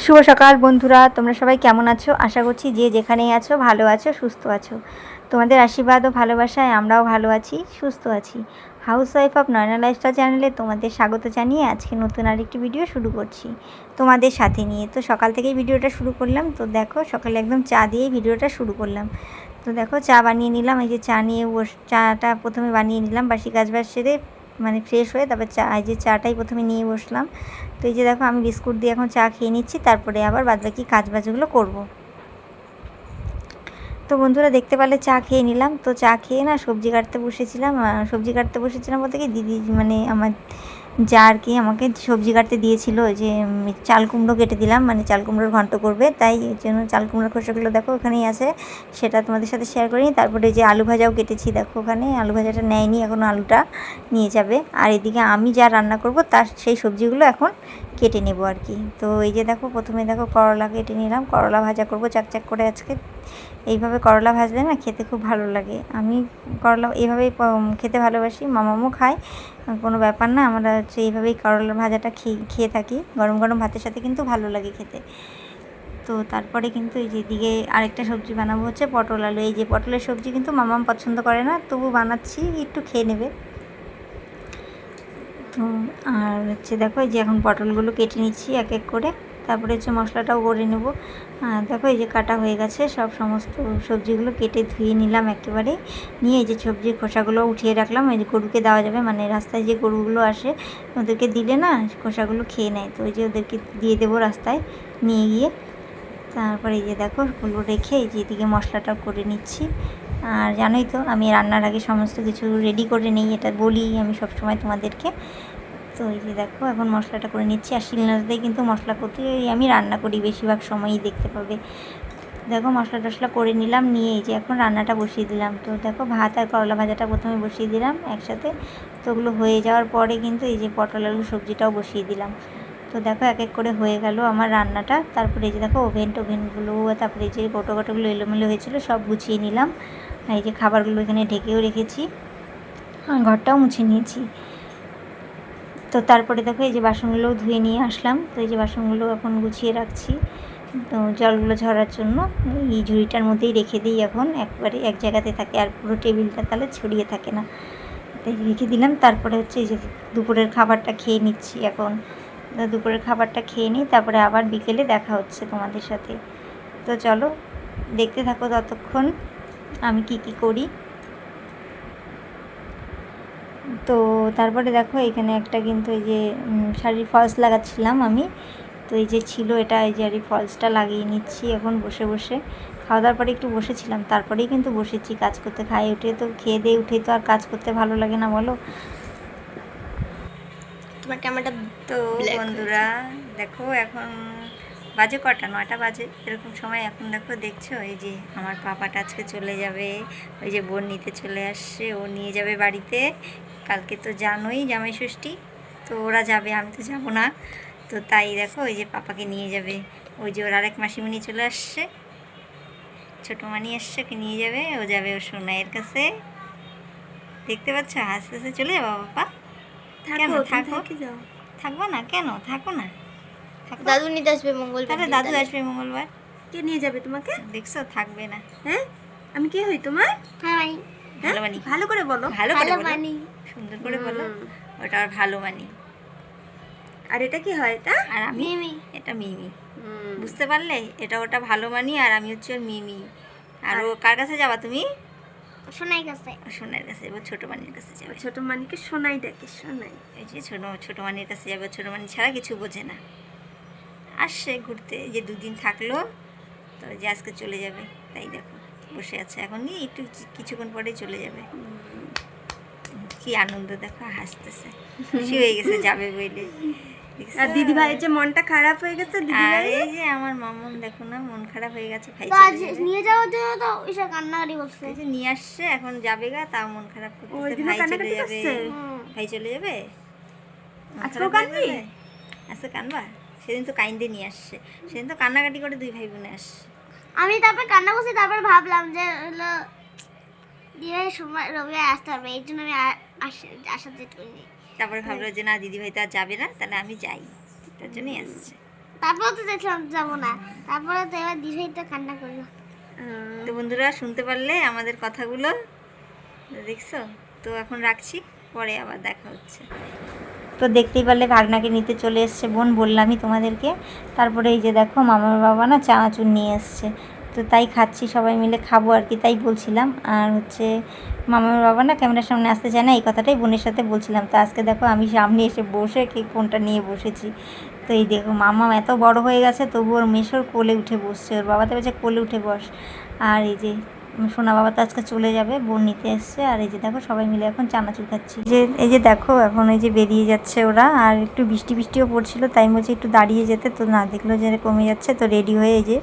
শুভ সকাল বন্ধুরা, তোমরা সবাই কেমন আছো? আশা করছি যে যেখানেই আছো ভালো আছো, সুস্থ আছো। তোমাদের আশীর্বাদ ও ভালোবাসায় আমরাও ভালো আছি, সুস্থ আছি। Housewife of Nayana lifestyle চ্যানেলে তোমাদের স্বাগত জানিয়ে আজকে নতুন আরেকটি ভিডিও শুরু করছি তোমাদের সাথে নিয়ে। তো সকাল থেকেই ভিডিওটা শুরু করলাম। তো দেখো সকালে একদম চা দিয়েই ভিডিওটা শুরু করলাম। তো দেখো চা বানিয়ে নিলাম। এই যে চা নিয়ে চাটা প্রথমে বানিয়ে নিলাম, বাসি কাজবাজ সেরে মানে ফ্রেশ হয়ে তারপর এই যে চাটাই প্রথমে নিয়ে বসলাম। তো এই যে দেখো আমি বিস্কুট দিয়ে এখন চা খেয়ে নিচ্ছি, তারপরে আবার বাদবাকি কাজবাজগুলো করব। তো বন্ধুরা দেখতে পেলে চা খেয়ে নিলাম। তো চা খেয়ে না সবজি কাটতে বসেছিলাম বলতে কি দিদি মানে আমার যা আর কি আমাকে সবজি কাটতে দিয়েছিল। ওই যে চাল কুমড়ো কেটে দিলাম, মানে চাল কুমড়োর ঘন্ট করবে, তাই এই জন্য চাল কুমড়োর খোসাগুলো দেখো ওখানেই আছে, সেটা তোমাদের সাথে শেয়ার করিনি। তারপরে যে আলু ভাজাও কেটেছি, দেখো ওখানে আলু ভাজাটা নেয়নি, এখন আলুটা নিয়ে যাবে। আর এদিকে আমি যা রান্না করব তার সেই সবজিগুলো এখন কেটে নেব আর কি। তো এই যে দেখো প্রথমে দেখো করলা কেটে নিলাম, করলা ভাজা করব চাকচাক করে আজকে। এইভাবে করলা ভাজলে না খেতে খুব ভালো লাগে। আমি করলা এইভাবেই খেতে ভালোবাসি, মামামও খায়, কোনো ব্যাপার না। আমরা হচ্ছে এইভাবেই করলা ভাজাটা খেয়ে থাকি, গরম গরম ভাতের সাথে কিন্তু ভালো লাগে খেতে। তো তারপরে কিন্তু এই যেদিকে আরেকটা সবজি বানাবো হচ্ছে পটল আলু। এই যে পটলের সবজি কিন্তু মামাম পছন্দ করে না, তবু বানাচ্ছি, একটু খেয়ে নেবে। তো আর হচ্ছে দেখো এই যে এখন পটলগুলো কেটে নিচ্ছি এক এক করে, তারপরে হচ্ছে মশলাটাও করে নেব। দেখো এই যে কাটা হয়ে গেছে, সমস্ত সবজিগুলো কেটে ধুয়ে নিলাম একেবারে, নিয়ে এই যে সবজির খোসাগুলো উঠিয়ে রাখলাম। এই যে গরুকে দেওয়া যাবে, মানে রাস্তায় যে গরুগুলো আসে ওদেরকে দিলে না খোসাগুলো খেয়ে নেয়, তো ওই যে ওদেরকে দিয়ে দেবো রাস্তায় নিয়ে গিয়ে। তারপরে এই যে দেখো ওগুলো রেখে এই যে এদিকে মশলাটা করে নিচ্ছি। আর জানোই তো আমি রান্নার আগে সমস্ত কিছু রেডি করে নিই, এটা বলি আমি সবসময় তোমাদেরকে। তো এই যে দেখো এখন মশলাটা করে নিচ্ছি। আর শিলনোড়াতেই কিন্তু মশলা করতে আমি রান্না করি বেশিরভাগ সময়ই, দেখতে পাবে। দেখো মশলা টশলা করে নিলাম, নিয়ে এই যে এখন রান্নাটা বসিয়ে দিলাম। তো দেখো ভাত আর করলা ভাজাটা প্রথমে বসিয়ে দিলাম একসাথে। তো ওগুলো হয়ে যাওয়ার পরে কিন্তু এই যে পটল আলু সবজিটাও বসিয়ে দিলাম। তো দেখো এক এক করে হয়ে গেল আমার রান্নাটা। তারপরে এই যে দেখো টোভেনগুলো, তারপরে এই যে গোটোগুলো এলোমেলো হয়েছিল সব গুছিয়ে নিলাম। আর এই যে খাবারগুলো এখানে ঢেকেও রেখেছি, ঘরটাও মুছে নিয়েছি। তো তারপরে দেখো এই যে বাসনগুলোও ধুয়ে নিয়ে আসলাম। তো এই যে বাসনগুলো এখন গুছিয়ে রাখছি, তো জলগুলো ঝরার জন্য এই ঝুড়িটার মধ্যেই রেখে দিই, এখন একবারে এক জায়গাতে থাকে, আর পুরো টেবিলটা তাহলে ছড়িয়ে থাকে না, তাই রেখে দিলাম। তারপরে হচ্ছে এই যে দুপুরের খাবারটা খেয়ে নিচ্ছি এখন। দুপুরের খাবারটা খেয়ে নিই, তারপরে আবার বিকেলে দেখা হচ্ছে তোমাদের সাথে। তো চলো দেখতে থাকো ততক্ষণ আমি কি করি। তো তারপরে দেখো এখানে একটা কিন্তু এই যে শাড়ির ফলস লাগাচ্ছিলাম আমি। তো এই যে ছিল এটা, এই যে ফলসটা লাগিয়ে নিচ্ছি এখন বসে বসে। খাওয়া দাওয়ার পরে একটু বসেছিলাম, তারপরেই কিন্তু বসেছি কাজ করতে। খেয়ে দিয়ে উঠে তো আর কাজ করতে ভালো লাগে না বলো। তোমার ক্যামেরাটা তো বন্ধুরা দেখো এখন বাজে কটা, 9টা বাজে এরকম সময়। এখন দেখছো এই যে আমার পাপাটা আজকে চলে যাবে, ওই যে বোন নিতে চলে আসছে, ও নিয়ে যাবে বাড়িতে। কালকে তো জানোই জামাই ষষ্ঠী, তো ওরা যাবে, আমি তো যাবো না। তো তাই দেখো ওই যে পাপাকে নিয়ে যাবে, ওই যে ওর আরেক মাসিমণি চলে আসছে, ছোটো মানি আসছে, ওকে নিয়ে যাবে, ও যাবে ওর সোনাইয়ের কাছে। দেখতে পাচ্ছ আস্তে আস্তে চলে যাবো পাপা। কেন থাকো, থাকবো না কেন, থাকো না, দাদু নিতে আসবে মঙ্গলবার। তাহলে দাদু আসবে মঙ্গলবার। কে নিয়ে যাবে তোমাকে? দেখছো থাকবে না। হ্যাঁ আমি কে হই তোমার? হ্যাঁ ভালো মানি, ভালো করে বলো, ভালো করে ভালো বলো, মানি। সুন্দর করে বলো। ওটা আর ভালো মানি। আর এটা কি হয়? এটা আর আমি এটা মিমি, বুঝতে পারলে? এটা ওটা ভালো মানি, আর আমি হচ্ছে ওর মিমি। আর ও কার কাছে যাবা তুমি? সোনাই কাছে। সোনার কাছে, ও ছোটো মানির কাছে যাবে। ছোট মানিকে সোনাই ডাকে, সোনাই। এই যে ছোটো মানির কাছে যাবে, ছোটো মানি ছাড়া কিছু বোঝে না। আসছে ঘুরতে, যে দুদিন থাকলো, তো যে আজকে চলে যাবে, তাই দেখো বসে আছে। এখন গিয়ে একটু কিছুক্ষণ পরেই চলে যাবে। কি আনন্দ দেখো, হাসতেছে, খুশি হয়ে গেছে যাবে বইলে। আর দিদি ভাইয়ের যে মনটা খারাপ হয়ে গেছে, দিদি আর ভাই এই যে আমার মামুন দেখো না, মন খারাপ হয়ে গেছে, ভাই নিয়ে যাওয়ার জন্য তো ঈশা কান্নাকাটি করছে। এই যে নিয়ে আসছে, এখন যাবে গা, তাও মন খারাপ করতেছে। ভাই চলে যাবে, ভাই চলে যাবে, আজকেও কাঁদবি? আজকে কানবা? সেদিন তো কাইন্দে নিয়ে আসছে, সেদিন তো কান্নাকাটি করে দুই ভাই বোনে আসছে। আমি তারপর কান্না করছি, তারপর ভাবলাম যে হলো দিয়ে সময় রবিবার আসতে হবে, এই জন্য আমি আসার জেদ করিনি। তারপরে ভাবলো যে না দিদি ভাই তো আর যাবে না, তাহলে আমি যাই, তার জন্যই আসছে। তারপরে তো দেখলাম যাবো না, তারপরে তো এবার দিভাই তো কান্না করলো। তো বন্ধুরা শুনতে পারলে আমাদের কথাগুলো, দেখছো? তো এখন রাখছি, পরে আবার দেখা হচ্ছে। তো দেখতেই পারলে ভাগনাকে নিতে চলে এসছে বোন, বললামই তোমাদেরকে। তারপরে এই যে দেখো মামার বাবা না চানাচুর নিয়ে এসছে, তো তাই খাচ্ছি, সবাই মিলে খাবো আর কি, তাই বলছিলাম। আর হচ্ছে মামার বাবা না ক্যামেরার সামনে আসতে চায় না, এই কথাটাই বোনের সাথে বলছিলাম। তো আজকে দেখো আমি সামনে এসে বসে ফোনটা নিয়ে বসেছি। তো এই দেখো মামা এত বড় হয়ে গেছে, তবু ওর মেশোর কোলে উঠে বসছে, ওর বাবা তো বলছে কোলে উঠে বস। আর এই যে সোনা বাবা তো আজকে চলে যাবে, বোন নিতে এসছে। আর এই যে দেখো সবাই মিলে এখন চানাচুর খাচ্ছি। এই যে দেখো এখন এই যে বেরিয়ে যাচ্ছে ওরা, আর একটু বৃষ্টিও পড়ছিল, তাই বলছে একটু দাঁড়িয়ে যেতে, তো না দেখলো যে কমে যাচ্ছে, তো রেডি হয়ে এই যে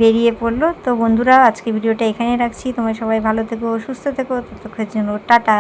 বেরিয়ে পড়লো। তো বন্ধুরা আজকে ভিডিওটা এখানেই রাখছি, তোমরা সবাই ভালো থেকো, সুস্থ থেকো, ততক্ষণের জন্য টাটা।